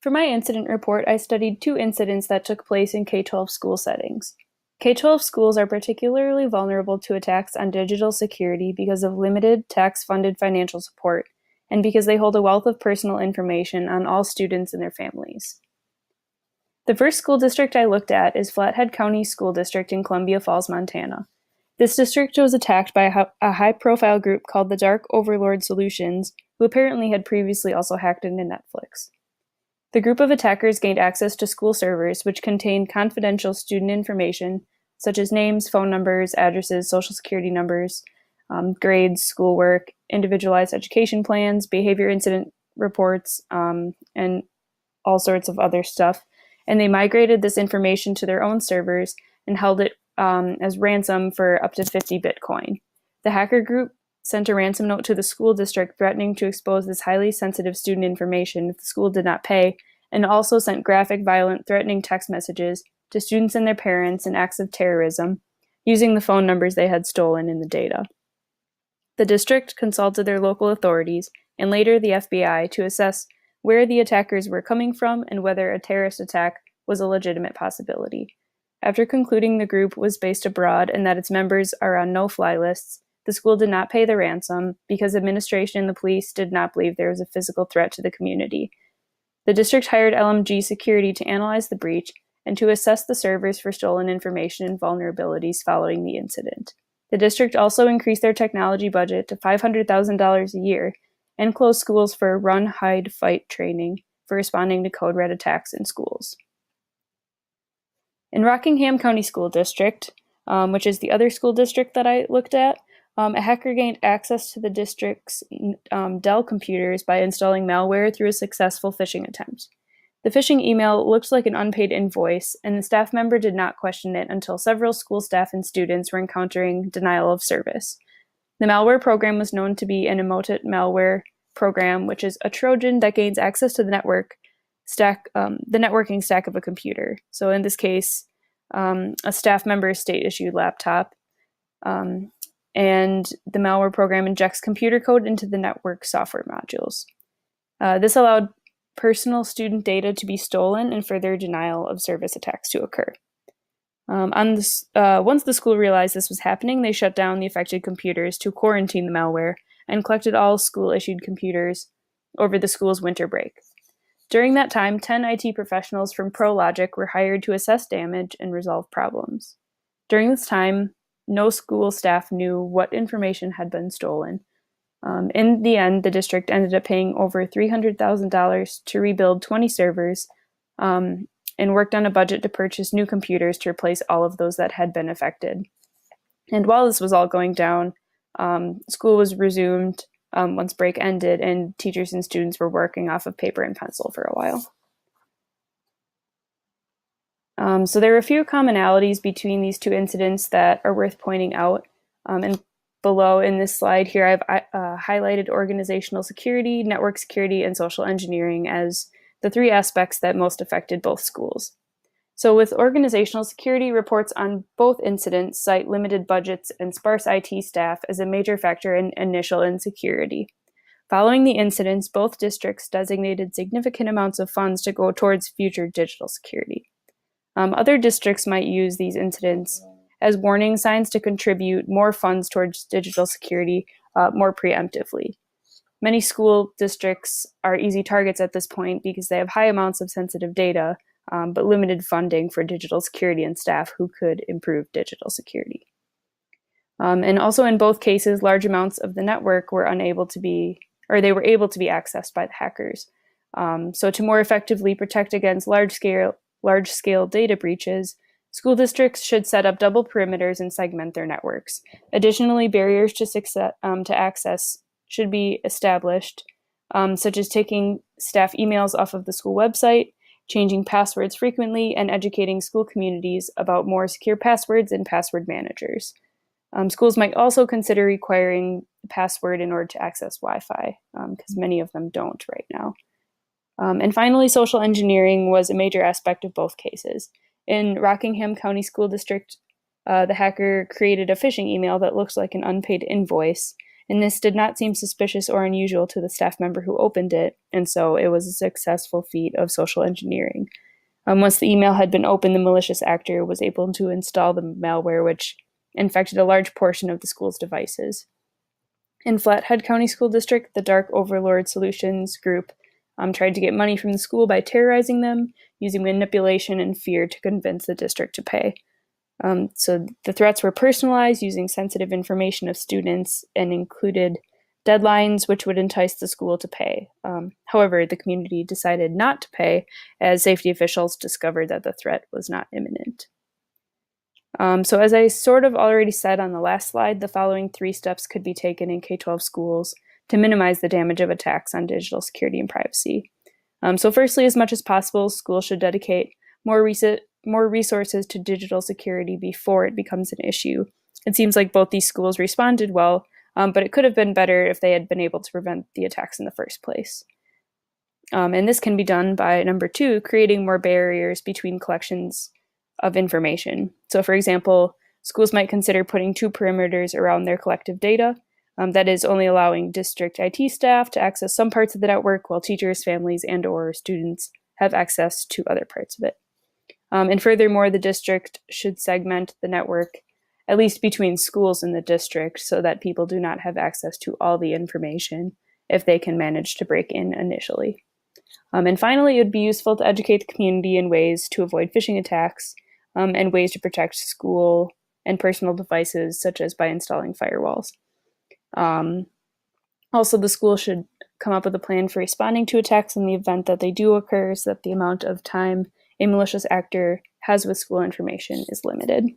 For my incident report, I studied two incidents that took place in K-12 school settings. K-12 schools are particularly vulnerable to attacks on digital security because of limited tax-funded financial support and because they hold a wealth of personal information on all students and their families. The first school district I looked at is Flathead County School District in Columbia Falls, Montana. This district was attacked by a high-profile group called the Dark Overlord Solutions, who apparently had previously also hacked into Netflix. The group of attackers gained access to school servers, which contained confidential student information, such as names, phone numbers, addresses, social security numbers, grades, schoolwork, individualized education plans, behavior incident reports, and all sorts of other stuff. And they migrated this information to their own servers and held it as ransom for up to 50 Bitcoin. The hacker group sent a ransom note to the school district threatening to expose this highly sensitive student information if the school did not pay, and also sent graphic, violent, threatening text messages to students and their parents in acts of terrorism, using the phone numbers they had stolen in the data. The district consulted their local authorities, and later the FBI, to assess where the attackers were coming from and whether a terrorist attack was a legitimate possibility. After concluding the group was based abroad and that its members are on no-fly lists, the school did not pay the ransom because administration and the police did not believe there was a physical threat to the community. The district hired LMG Security to analyze the breach and to assess the servers for stolen information and vulnerabilities following the incident. The district also increased their technology budget to $500,000 a year and closed schools for run, hide, fight training for responding to code red attacks in schools. In Rockingham County School District, which is the other school district that I looked at, a hacker gained access to the district's Dell computers by installing malware through a successful phishing attempt. The phishing email looked like an unpaid invoice, and the staff member did not question it until several school staff and students were encountering denial of service. The malware program was known to be an Emotet malware program, which is a Trojan that gains access to the networking stack of a computer. So in this case, a staff member's state-issued laptop. And the malware program injects computer code into the network software modules. This allowed personal student data to be stolen and further denial of service attacks to occur. Once the school realized this was happening, they shut down the affected computers to quarantine the malware and collected all school-issued computers over the school's winter break. During that time, 10 IT professionals from ProLogic were hired to assess damage and resolve problems. During this time, no school staff knew what information had been stolen. In the end, the district ended up paying over $300,000 to rebuild 20 servers and worked on a budget to purchase new computers to replace all of those that had been affected. And while this was all going down, school was resumed once break ended, and teachers and students were working off of paper and pencil for a while. So there are a few commonalities between these two incidents that are worth pointing out. And below in this slide here, I've highlighted organizational security, network security, and social engineering as the three aspects that most affected both schools. So with organizational security, reports on both incidents cite limited budgets and sparse IT staff as a major factor in initial insecurity. Following the incidents, both districts designated significant amounts of funds to go towards future digital security. Other districts might use these incidents as warning signs to contribute more funds towards digital security more preemptively. Many school districts are easy targets at this point because they have high amounts of sensitive data, but limited funding for digital security and staff who could improve digital security. And also in both cases, large amounts of the network were able to be accessed by the hackers. So to more effectively protect against large-scale data breaches, school districts should set up double perimeters and segment their networks. Additionally, barriers to access should be established, such as taking staff emails off of the school website, changing passwords frequently, and educating school communities about more secure passwords and password managers. Schools might also consider requiring a password in order to access Wi-Fi, because many of them don't right now. And finally, social engineering was a major aspect of both cases. In Rockingham County School District, the hacker created a phishing email that looks like an unpaid invoice and this did not seem suspicious or unusual to the staff member who opened it, and so it was a successful feat of social engineering. Once the email had been opened, the malicious actor was able to install the malware, which infected a large portion of the school's devices. In Flathead County School District, the Dark Overlord Solutions group tried to get money from the school by terrorizing them, using manipulation and fear to convince the district to pay. So the threats were personalized, using sensitive information of students, and included deadlines which would entice the school to pay. However, the community decided not to pay as safety officials discovered that the threat was not imminent. So as I sort of already said on the last slide, the following 3 steps could be taken in K-12 schools to minimize the damage of attacks on digital security and privacy. So firstly, as much as possible, schools should dedicate more resources to digital security before it becomes an issue. It seems like both these schools responded well, but it could have been better if they had been able to prevent the attacks in the first place. And this can be done by, number 2, creating more barriers between collections of information. So for example, schools might consider putting 2 perimeters around their collective data. That is, only allowing district IT staff to access some parts of the network, while teachers, families, and/or students have access to other parts of it. And furthermore, the district should segment the network, at least between schools in the district, so that people do not have access to all the information if they can manage to break in initially. And finally, it would be useful to educate the community in ways to avoid phishing attacks and ways to protect school and personal devices, such as by installing firewalls. Also, the school should come up with a plan for responding to attacks in the event that they do occur, so that the amount of time a malicious actor has with school information is limited.